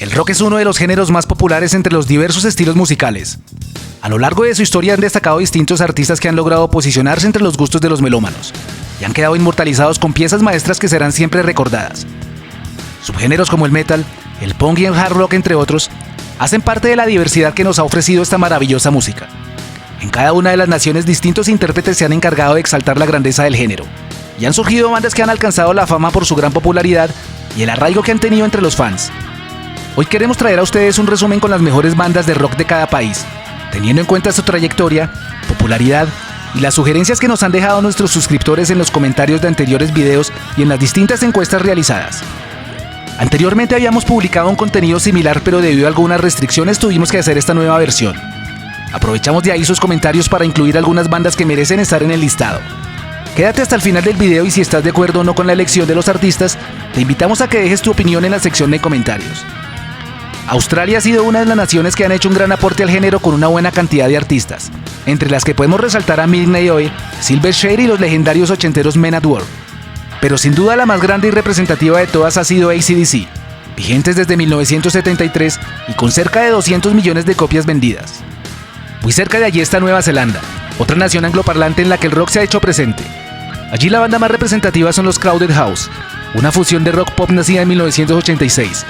El rock es uno de los géneros más populares entre los diversos estilos musicales. A lo largo de su historia han destacado distintos artistas que han logrado posicionarse entre los gustos de los melómanos y han quedado inmortalizados con piezas maestras que serán siempre recordadas. Subgéneros como el metal, el punk y el hard rock, entre otros, hacen parte de la diversidad que nos ha ofrecido esta maravillosa música. En cada una de las naciones, distintos intérpretes se han encargado de exaltar la grandeza del género, y han surgido bandas que han alcanzado la fama por su gran popularidad y el arraigo que han tenido entre los fans. Hoy queremos traer a ustedes un resumen con las mejores bandas de rock de cada país, teniendo en cuenta su trayectoria, popularidad y las sugerencias que nos han dejado nuestros suscriptores en los comentarios de anteriores videos y en las distintas encuestas realizadas. Anteriormente habíamos publicado un contenido similar, pero debido a algunas restricciones tuvimos que hacer esta nueva versión. Aprovechamos de ahí sus comentarios para incluir algunas bandas que merecen estar en el listado. Quédate hasta el final del video y si estás de acuerdo o no con la elección de los artistas, te invitamos a que dejes tu opinión en la sección de comentarios. Australia ha sido una de las naciones que han hecho un gran aporte al género con una buena cantidad de artistas, entre las que podemos resaltar a Midnight Oil, Silverchair y los legendarios ochenteros Men at Work. Pero sin duda la más grande y representativa de todas ha sido AC/DC, vigentes desde 1973 y con cerca de 200 millones de copias vendidas. Muy cerca de allí está Nueva Zelanda, otra nación angloparlante en la que el rock se ha hecho presente. Allí la banda más representativa son los Crowded House, una fusión de rock pop nacida en 1986.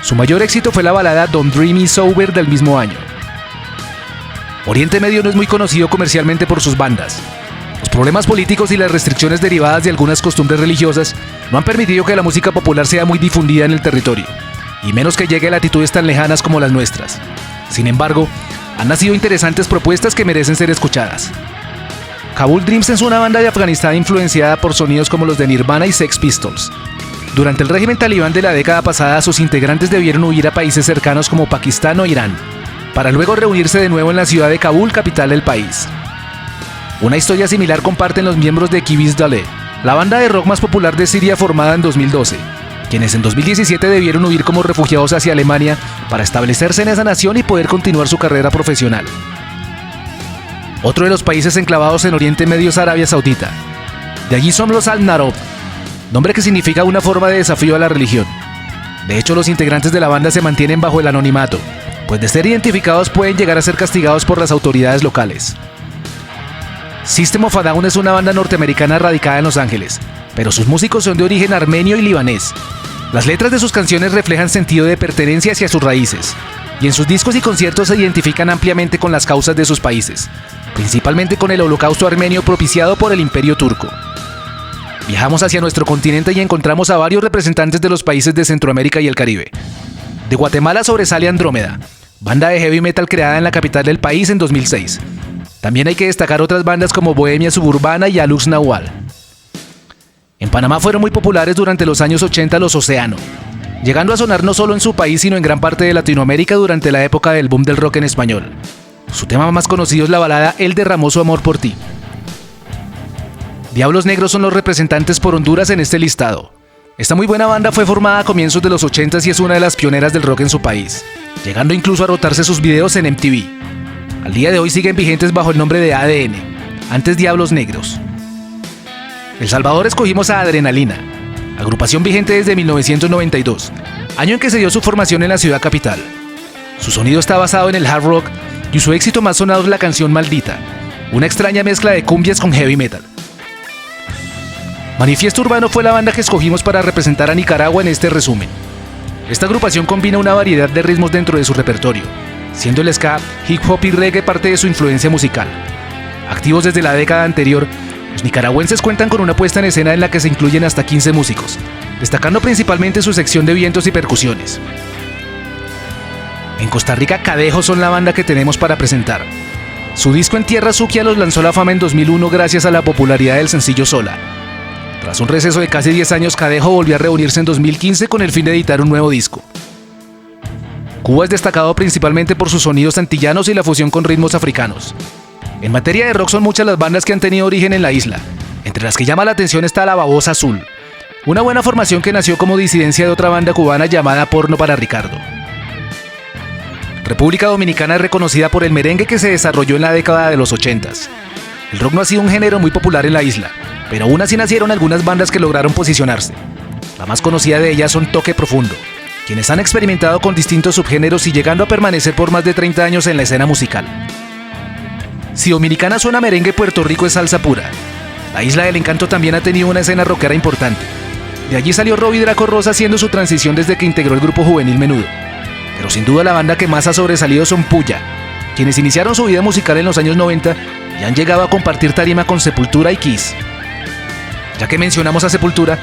Su mayor éxito fue la balada Don't Dream Me Sober del mismo año. Oriente Medio no es muy conocido comercialmente por sus bandas. Los problemas políticos y las restricciones derivadas de algunas costumbres religiosas no han permitido que la música popular sea muy difundida en el territorio, y menos que llegue a latitudes tan lejanas como las nuestras. Sin embargo, han nacido interesantes propuestas que merecen ser escuchadas. Kabul Dreams es una banda de Afganistán influenciada por sonidos como los de Nirvana y Sex Pistols. Durante el régimen talibán de la década pasada, sus integrantes debieron huir a países cercanos como Pakistán o Irán, para luego reunirse de nuevo en la ciudad de Kabul, capital del país. Una historia similar comparten los miembros de Kibis Dale, la banda de rock más popular de Siria formada en 2012, quienes en 2017 debieron huir como refugiados hacia Alemania para establecerse en esa nación y poder continuar su carrera profesional. Otro de los países enclavados en Oriente Medio es Arabia Saudita. De allí son los Al-Narob, nombre que significa una forma de desafío a la religión. De hecho, los integrantes de la banda se mantienen bajo el anonimato, pues de ser identificados pueden llegar a ser castigados por las autoridades locales. System of a Down es una banda norteamericana radicada en Los Ángeles, pero sus músicos son de origen armenio y libanés. Las letras de sus canciones reflejan sentido de pertenencia hacia sus raíces, y en sus discos y conciertos se identifican ampliamente con las causas de sus países, principalmente con el holocausto armenio propiciado por el Imperio Turco. Viajamos hacia nuestro continente y encontramos a varios representantes de los países de Centroamérica y el Caribe. De Guatemala sobresale Andrómeda, banda de heavy metal creada en la capital del país en 2006. También hay que destacar otras bandas como Bohemia Suburbana y Alux Nahual. En Panamá fueron muy populares durante los años 80 los Océano, llegando a sonar no solo en su país sino en gran parte de Latinoamérica durante la época del boom del rock en español. Su tema más conocido es la balada Él derramó su amor por ti. Diablos Negros son los representantes por Honduras en este listado. Esta muy buena banda fue formada a comienzos de los 80s y es una de las pioneras del rock en su país, llegando incluso a rotarse sus videos en MTV. Al día de hoy siguen vigentes bajo el nombre de ADN, antes Diablos Negros. El Salvador escogimos a Adrenalina, agrupación vigente desde 1992, año en que se dio su formación en la ciudad capital. Su sonido está basado en el hard rock y su éxito más sonado es la canción Maldita, una extraña mezcla de cumbias con heavy metal. Manifiesto Urbano fue la banda que escogimos para representar a Nicaragua en este resumen. Esta agrupación combina una variedad de ritmos dentro de su repertorio, siendo el ska, hip hop y reggae parte de su influencia musical. Activos desde la década anterior, los nicaragüenses cuentan con una puesta en escena en la que se incluyen hasta 15 músicos, destacando principalmente su sección de vientos y percusiones. En Costa Rica, Cadejo son la banda que tenemos para presentar. Su disco En Tierra Sucia los lanzó a la fama en 2001 gracias a la popularidad del sencillo Sola. Tras un receso de casi 10 años, Cadejo volvió a reunirse en 2015 con el fin de editar un nuevo disco. Cuba es destacado principalmente por sus sonidos antillanos y la fusión con ritmos africanos. En materia de rock son muchas las bandas que han tenido origen en la isla, entre las que llama la atención está La Babosa Azul, una buena formación que nació como disidencia de otra banda cubana llamada Porno para Ricardo. República Dominicana es reconocida por el merengue que se desarrolló en la década de los 80s. El rock no ha sido un género muy popular en la isla, pero aún así nacieron algunas bandas que lograron posicionarse. La más conocida de ellas son Toque Profundo, quienes han experimentado con distintos subgéneros y llegando a permanecer por más de 30 años en la escena musical. Si Dominicana suena merengue, Puerto Rico es salsa pura. La Isla del Encanto también ha tenido una escena rockera importante. De allí salió Robbie Draco Rosa haciendo su transición desde que integró el grupo juvenil Menudo. Pero sin duda la banda que más ha sobresalido son Puya, quienes iniciaron su vida musical en los años 90 y han llegado a compartir tarima con Sepultura y Kiss. Ya que mencionamos a Sepultura,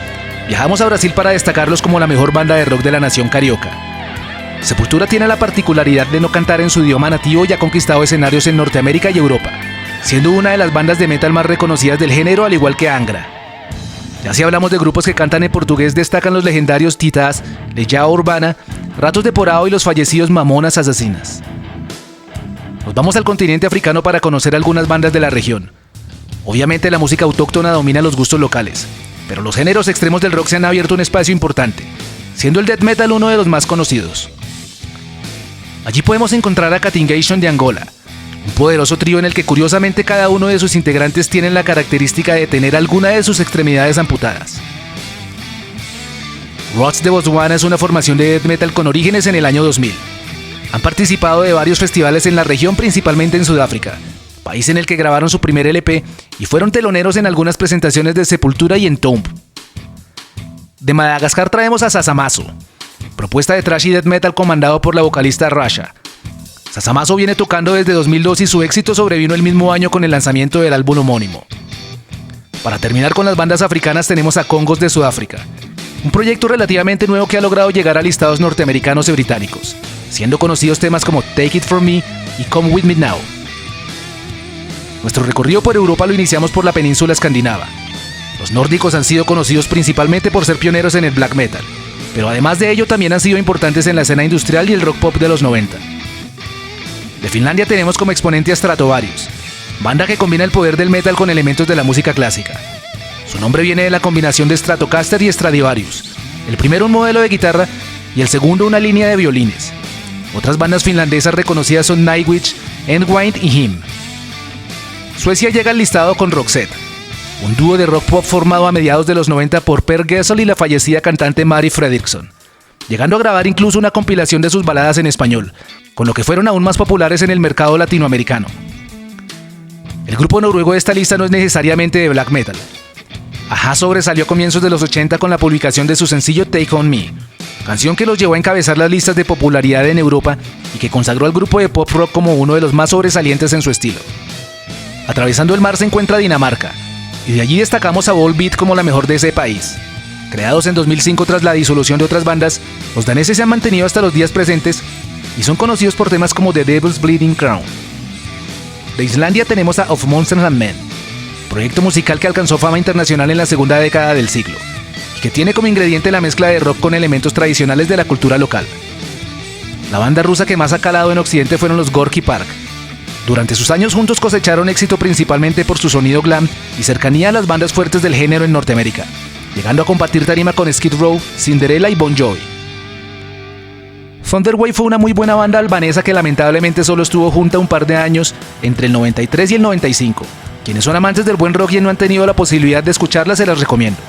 viajamos a Brasil para destacarlos como la mejor banda de rock de la nación carioca. Sepultura tiene la particularidad de no cantar en su idioma nativo y ha conquistado escenarios en Norteamérica y Europa, siendo una de las bandas de metal más reconocidas del género, al igual que Angra. Ya si hablamos de grupos que cantan en portugués, destacan los legendarios Titãs, Legião Urbana, Ratos de Porão y los fallecidos Mamonas Assassinas. Nos vamos al continente africano para conocer algunas bandas de la región. Obviamente la música autóctona domina los gustos locales, pero los géneros extremos del rock se han abierto un espacio importante, siendo el death metal uno de los más conocidos. Allí podemos encontrar a Catingation de Angola, un poderoso trío en el que curiosamente cada uno de sus integrantes tiene la característica de tener alguna de sus extremidades amputadas. Roots de Botswana es una formación de death metal con orígenes en el año 2000. Han participado de varios festivales en la región, principalmente en Sudáfrica, país en el que grabaron su primer LP y fueron teloneros en algunas presentaciones de Sepultura y Entomb. De Madagascar traemos a Sasamaso, propuesta de thrash y death metal comandado por la vocalista Rasha. Sasamaso viene tocando desde 2002 y su éxito sobrevino el mismo año con el lanzamiento del álbum homónimo. Para terminar con las bandas africanas tenemos a Congos de Sudáfrica, un proyecto relativamente nuevo que ha logrado llegar a listados norteamericanos y británicos, siendo conocidos temas como Take It From Me y Come With Me Now. Nuestro recorrido por Europa lo iniciamos por la península escandinava. Los nórdicos han sido conocidos principalmente por ser pioneros en el black metal, pero además de ello también han sido importantes en la escena industrial y el rock pop de los 90. De Finlandia tenemos como exponente a Stratovarius, banda que combina el poder del metal con elementos de la música clásica. Su nombre viene de la combinación de Stratocaster y Stradivarius, el primero un modelo de guitarra y el segundo una línea de violines. Otras bandas finlandesas reconocidas son Nightwish, Endwind y Him. Suecia llega al listado con Roxette, un dúo de rock pop formado a mediados de los 90 por Per Gessle y la fallecida cantante Mari Fredriksson, llegando a grabar incluso una compilación de sus baladas en español, con lo que fueron aún más populares en el mercado latinoamericano. El grupo noruego de esta lista no es necesariamente de black metal. Ajá sobresalió a comienzos de los 80 con la publicación de su sencillo Take On Me, canción que los llevó a encabezar las listas de popularidad en Europa y que consagró al grupo de pop rock como uno de los más sobresalientes en su estilo. Atravesando el mar se encuentra Dinamarca, y de allí destacamos a Volbeat como la mejor de ese país. Creados en 2005 tras la disolución de otras bandas, los daneses se han mantenido hasta los días presentes y son conocidos por temas como The Devil's Bleeding Crown. De Islandia tenemos a Of Monsters and Men, proyecto musical que alcanzó fama internacional en la segunda década del siglo, y que tiene como ingrediente la mezcla de rock con elementos tradicionales de la cultura local. La banda rusa que más ha calado en Occidente fueron los Gorky Park. Durante sus años juntos cosecharon éxito principalmente por su sonido glam y cercanía a las bandas fuertes del género en Norteamérica, llegando a compartir tarima con Skid Row, Cinderella y Bon Jovi. Thunderwave fue una muy buena banda albanesa que lamentablemente solo estuvo junta un par de años, entre el 93 y el 95. Quienes son amantes del buen rock y no han tenido la posibilidad de escucharla se las recomiendo.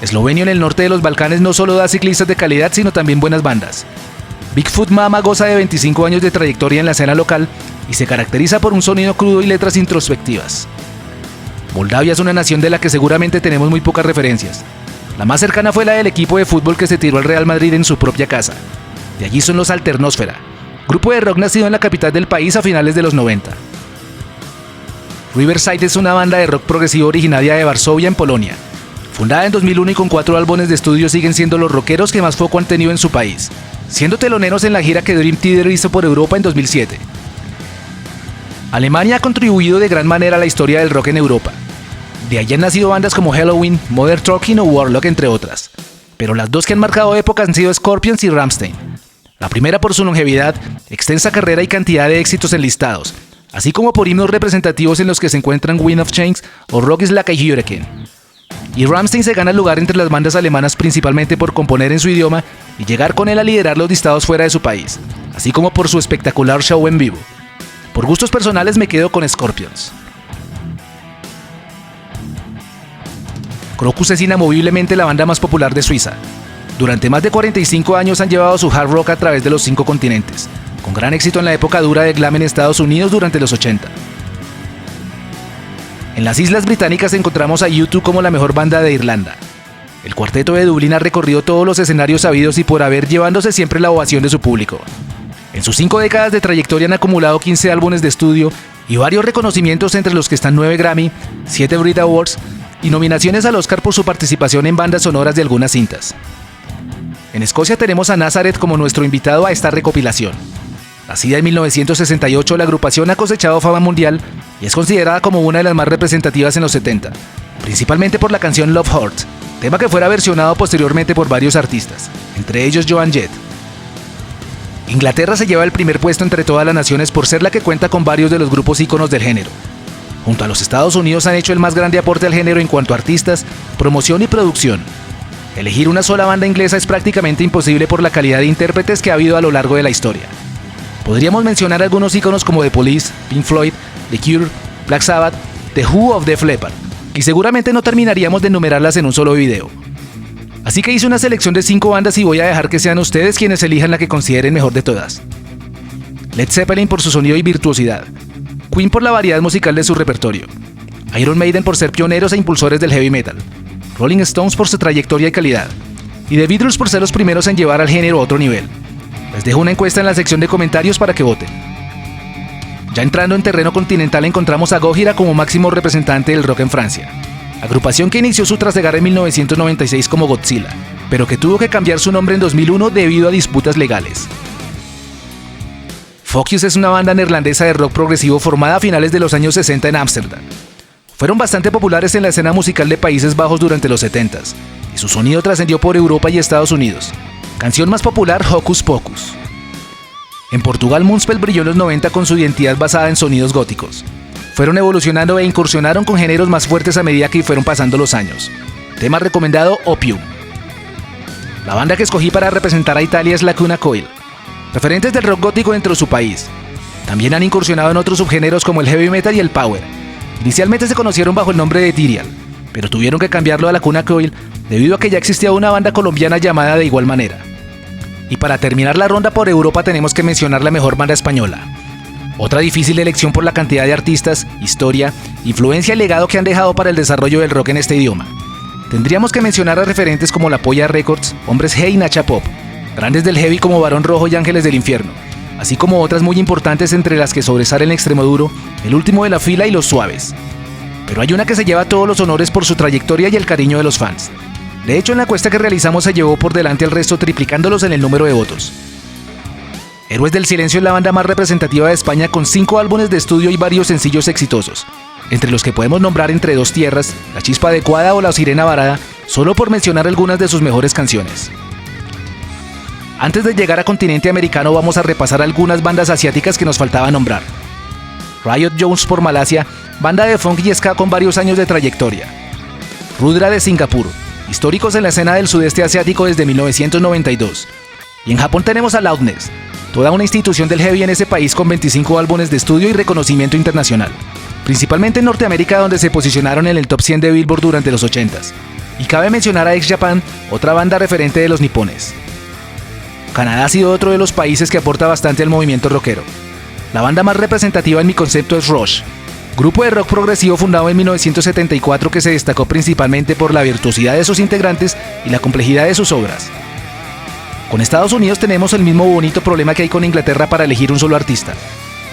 Eslovenia en el norte de los Balcanes no solo da ciclistas de calidad sino también buenas bandas. Bigfoot Mama goza de 25 años de trayectoria en la escena local y se caracteriza por un sonido crudo y letras introspectivas. Moldavia es una nación de la que seguramente tenemos muy pocas referencias. La más cercana fue la del equipo de fútbol que se tiró al Real Madrid en su propia casa. De allí son los Alternosfera, grupo de rock nacido en la capital del país a finales de los 90. Riverside es una banda de rock progresivo originaria de Varsovia en Polonia. Fundada en 2001 y con 4 álbumes de estudio siguen siendo los rockeros que más foco han tenido en su país, siendo teloneros en la gira que Dream Theater hizo por Europa en 2007. Alemania ha contribuido de gran manera a la historia del rock en Europa. De allí han nacido bandas como Helloween, Modern Talking o Warlock, entre otras. Pero las dos que han marcado época han sido Scorpions y Rammstein. La primera por su longevidad, extensa carrera y cantidad de éxitos enlistados, así como por himnos representativos en los que se encuentran Wind of Change o Rock is Like a Hurricane. Y Rammstein se gana el lugar entre las bandas alemanas principalmente por componer en su idioma y llegar con él a liderar los listados fuera de su país, así como por su espectacular show en vivo. Por gustos personales me quedo con Scorpions. Crocus es inamoviblemente la banda más popular de Suiza. Durante más de 45 años han llevado su hard rock a través de los 5 continentes, con gran éxito en la época dura de glam en Estados Unidos durante los 80. En las Islas Británicas encontramos a U2 como la mejor banda de Irlanda. El cuarteto de Dublín ha recorrido todos los escenarios sabidos y por haber, llevándose siempre la ovación de su público. En sus 5 décadas de trayectoria han acumulado 15 álbumes de estudio y varios reconocimientos, entre los que están 9 Grammy, 7 Brit Awards y nominaciones al Oscar por su participación en bandas sonoras de algunas cintas. En Escocia tenemos a Nazareth como nuestro invitado a esta recopilación. Nacida en 1968, la agrupación ha cosechado fama mundial y es considerada como una de las más representativas en los 70, principalmente por la canción Love Hurt, tema que fuera versionado posteriormente por varios artistas, entre ellos Joan Jett. Inglaterra se lleva el primer puesto entre todas las naciones por ser la que cuenta con varios de los grupos íconos del género. Junto a los Estados Unidos han hecho el más grande aporte al género en cuanto a artistas, promoción y producción. Elegir una sola banda inglesa es prácticamente imposible por la calidad de intérpretes que ha habido a lo largo de la historia. Podríamos mencionar algunos íconos como The Police, Pink Floyd, The Cure, Black Sabbath, The Who o Def Leppard, y seguramente no terminaríamos de enumerarlas en un solo video. Así que hice una selección de 5 bandas y voy a dejar que sean ustedes quienes elijan la que consideren mejor de todas. Led Zeppelin por su sonido y virtuosidad, Queen por la variedad musical de su repertorio, Iron Maiden por ser pioneros e impulsores del heavy metal, Rolling Stones por su trayectoria y calidad, y The Beatles por ser los primeros en llevar al género a otro nivel. Les dejo una encuesta en la sección de comentarios para que voten. Ya entrando en terreno continental encontramos a Gojira como máximo representante del rock en Francia, agrupación que inició su trasegar en 1996 como Godzilla, pero que tuvo que cambiar su nombre en 2001 debido a disputas legales. Focus es una banda neerlandesa de rock progresivo formada a finales de los años 60 en Ámsterdam. Fueron bastante populares en la escena musical de Países Bajos durante los 70s, y su sonido trascendió por Europa y Estados Unidos. Canción más popular, Hocus Pocus. En Portugal, Municipal brilló en los 90 con su identidad basada en sonidos góticos. Fueron evolucionando e incursionaron con géneros más fuertes a medida que fueron pasando los años. Tema recomendado, Opium. La banda que escogí para representar a Italia es Lacuna Coil, referentes del rock gótico dentro de su país. También han incursionado en otros subgéneros como el heavy metal y el power. Inicialmente se conocieron bajo el nombre de Ethereal, pero tuvieron que cambiarlo a Lacuna Coil debido a que ya existía una banda colombiana llamada de igual manera. Y para terminar la ronda por Europa tenemos que mencionar la mejor banda española. Otra difícil elección por la cantidad de artistas, historia, influencia y legado que han dejado para el desarrollo del rock en este idioma. Tendríamos que mencionar a referentes como La Polla Records, Hombres G y Nacha Pop, grandes del heavy como Barón Rojo y Ángeles del Infierno, así como otras muy importantes entre las que sobresalen Extremoduro, El Último de la Fila y Los Suaves. Pero hay una que se lleva todos los honores por su trayectoria y el cariño de los fans. De hecho, en la encuesta que realizamos se llevó por delante al resto, triplicándolos en el número de votos. Héroes del Silencio es la banda más representativa de España con 5 álbumes de estudio y varios sencillos exitosos, entre los que podemos nombrar Entre Dos Tierras, La Chispa Adecuada o La Sirena Varada, solo por mencionar algunas de sus mejores canciones. Antes de llegar a continente americano vamos a repasar algunas bandas asiáticas que nos faltaba nombrar. Riot Jones por Malasia, banda de funk y ska con varios años de trayectoria. Rudra de Singapur, históricos en la escena del sudeste asiático desde 1992. Y en Japón tenemos a Loudness, toda una institución del heavy en ese país con 25 álbumes de estudio y reconocimiento internacional, principalmente en Norteamérica donde se posicionaron en el top 100 de Billboard durante los 80s. Y cabe mencionar a X Japan, otra banda referente de los nipones. Canadá ha sido otro de los países que aporta bastante al movimiento rockero. La banda más representativa en mi concepto es Rush, grupo de rock progresivo fundado en 1974 que se destacó principalmente por la virtuosidad de sus integrantes y la complejidad de sus obras. Con Estados Unidos tenemos el mismo bonito problema que hay con Inglaterra para elegir un solo artista.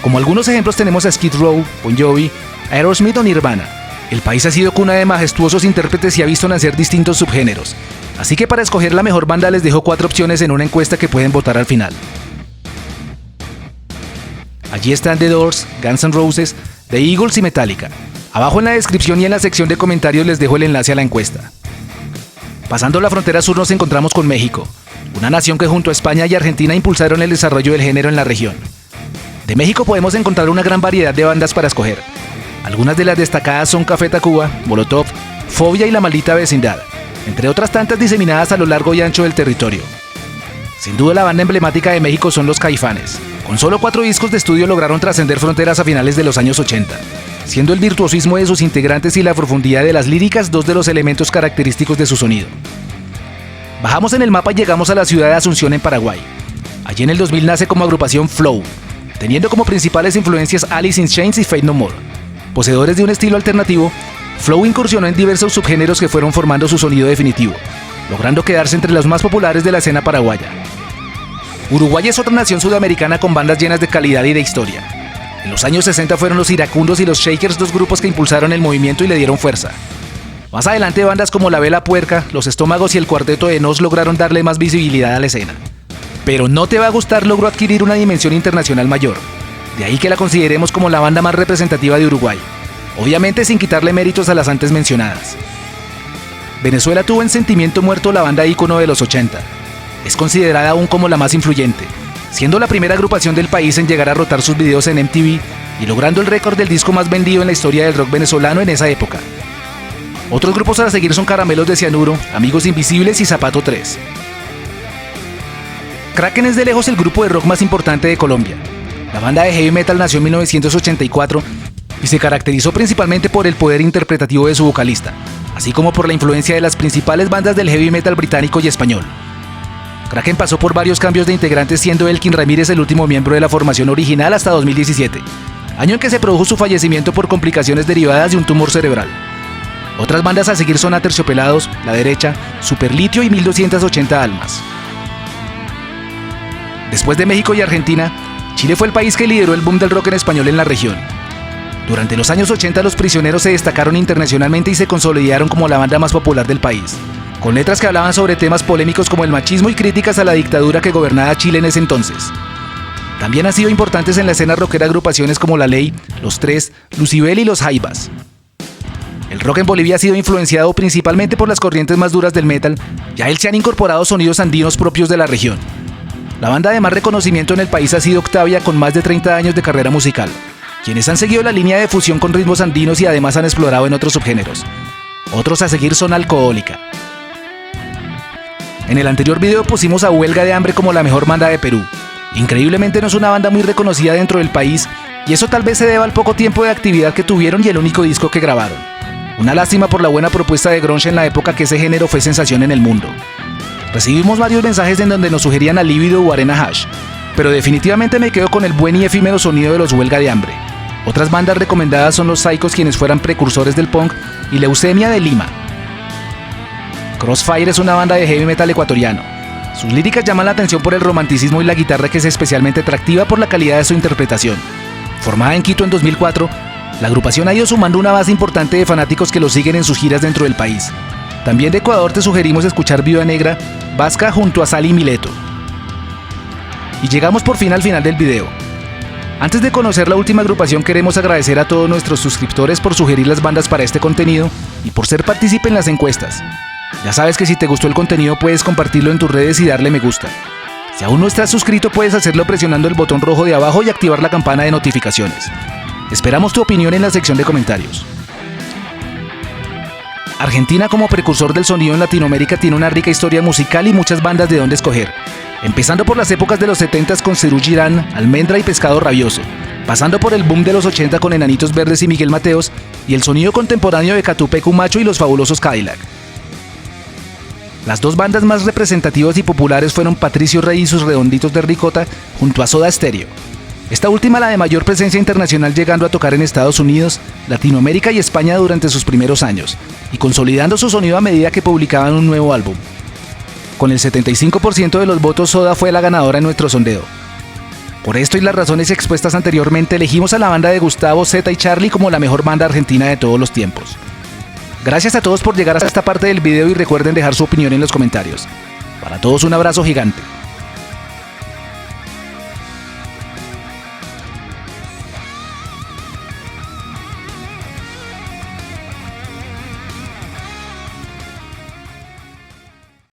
Como algunos ejemplos tenemos a Skid Row, Bon Jovi, Aerosmith o Nirvana. El país ha sido cuna de majestuosos intérpretes y ha visto nacer distintos subgéneros. Así que para escoger la mejor banda les dejo 4 opciones en una encuesta que pueden votar al final. Allí están The Doors, Guns N' Roses, The Eagles y Metallica. Abajo en la descripción y en la sección de comentarios les dejo el enlace a la encuesta. Pasando la frontera sur nos encontramos con México, una nación que junto a España y Argentina impulsaron el desarrollo del género en la región. De México podemos encontrar una gran variedad de bandas para escoger. Algunas de las destacadas son Café Tacuba, Molotov, Fobia y La Maldita Vecindad, entre otras tantas diseminadas a lo largo y ancho del territorio. Sin duda la banda emblemática de México son Los Caifanes. Con solo 4 discos de estudio lograron trascender fronteras a finales de los años 80, siendo el virtuosismo de sus integrantes y la profundidad de las líricas 2 de los elementos característicos de su sonido. Bajamos en el mapa y llegamos a la ciudad de Asunción en Paraguay. Allí en el 2000 nace como agrupación Flow, teniendo como principales influencias Alice in Chains y Faith No More. Poseedores de un estilo alternativo, Flow incursionó en diversos subgéneros que fueron formando su sonido definitivo, logrando quedarse entre los más populares de la escena paraguaya. Uruguay es otra nación sudamericana con bandas llenas de calidad y de historia. En los años 60 fueron los Iracundos y los Shakers dos grupos que impulsaron el movimiento y le dieron fuerza. Más adelante bandas como La Vela Puerca, Los Estómagos y el Cuarteto de Nos lograron darle más visibilidad a la escena. Pero No Te Va a Gustar logró adquirir una dimensión internacional mayor. De ahí que la consideremos como la banda más representativa de Uruguay, obviamente sin quitarle méritos a las antes mencionadas. Venezuela tuvo en Sentimiento Muerto la banda ícono de los 80. Es considerada aún como la más influyente, siendo la primera agrupación del país en llegar a rotar sus videos en MTV y logrando el récord del disco más vendido en la historia del rock venezolano en esa época. Otros grupos a seguir son Caramelos de Cianuro, Amigos Invisibles y Zapato 3. Kraken es de lejos el grupo de rock más importante de Colombia. La banda de heavy metal nació en 1984 y se caracterizó principalmente por el poder interpretativo de su vocalista, así como por la influencia de las principales bandas del heavy metal británico y español. Kraken pasó por varios cambios de integrantes, siendo Elkin Ramírez el último miembro de la formación original hasta 2017, año en que se produjo su fallecimiento por complicaciones derivadas de un tumor cerebral. Otras bandas a seguir son Aterciopelados, La Derecha, Superlitio y 1280 Almas. Después de México y Argentina, Chile fue el país que lideró el boom del rock en español en la región. Durante los años 80 Los Prisioneros se destacaron internacionalmente y se consolidaron como la banda más popular del país, con letras que hablaban sobre temas polémicos como el machismo y críticas a la dictadura que gobernaba Chile en ese entonces. También han sido importantes en la escena rockera agrupaciones como La Ley, Los Tres, Lucibel y Los Jaivas. El rock en Bolivia ha sido influenciado principalmente por las corrientes más duras del metal, y a él se han incorporado sonidos andinos propios de la región. La banda de más reconocimiento en el país ha sido Octavia, con más de 30 años de carrera musical, quienes han seguido la línea de fusión con ritmos andinos y además han explorado en otros subgéneros. Otros a seguir son Alcohólica. En el anterior video pusimos a Huelga de Hambre como la mejor banda de Perú. Increíblemente no es una banda muy reconocida dentro del país, y eso tal vez se deba al poco tiempo de actividad que tuvieron y el único disco que grabaron. Una lástima por la buena propuesta de grunge en la época que ese género fue sensación en el mundo. Recibimos varios mensajes en donde nos sugerían a Líbido o Arena Hash, pero definitivamente me quedo con el buen y efímero sonido de los Huelga de Hambre. Otras bandas recomendadas son Los Psychos, quienes fueran precursores del punk, y Leucemia de Lima. Crossfire es una banda de heavy metal ecuatoriano. Sus líricas llaman la atención por el romanticismo y la guitarra, que es especialmente atractiva por la calidad de su interpretación. Formada en Quito en 2004, la agrupación ha ido sumando una base importante de fanáticos que lo siguen en sus giras dentro del país. También de Ecuador te sugerimos escuchar Viuda Negra, Vasca junto a Sally Mileto. Y llegamos por fin al final del video. Antes de conocer la última agrupación, queremos agradecer a todos nuestros suscriptores por sugerir las bandas para este contenido y por ser partícipe en las encuestas. Ya sabes que si te gustó el contenido puedes compartirlo en tus redes y darle me gusta. Si aún no estás suscrito puedes hacerlo presionando el botón rojo de abajo y activar la campana de notificaciones. Esperamos tu opinión en la sección de comentarios. Argentina, como precursor del sonido en Latinoamérica, tiene una rica historia musical y muchas bandas de donde escoger. Empezando por las épocas de los 70s con Cerú Girán, Almendra y Pescado Rabioso, pasando por el boom de los 80 con Enanitos Verdes y Miguel Mateos, y el sonido contemporáneo de Catupecu Macho y los fabulosos Cadillac. Las dos bandas más representativas y populares fueron Patricio Rey y sus Redonditos de Ricota junto a Soda Stereo. Esta última la de mayor presencia internacional, llegando a tocar en Estados Unidos, Latinoamérica y España durante sus primeros años, y consolidando su sonido a medida que publicaban un nuevo álbum. Con el 75% de los votos, Soda fue la ganadora en nuestro sondeo. Por esto y las razones expuestas anteriormente, elegimos a la banda de Gustavo, Zeta y Charlie como la mejor banda argentina de todos los tiempos. Gracias a todos por llegar hasta esta parte del video y recuerden dejar su opinión en los comentarios. Para todos un abrazo gigante.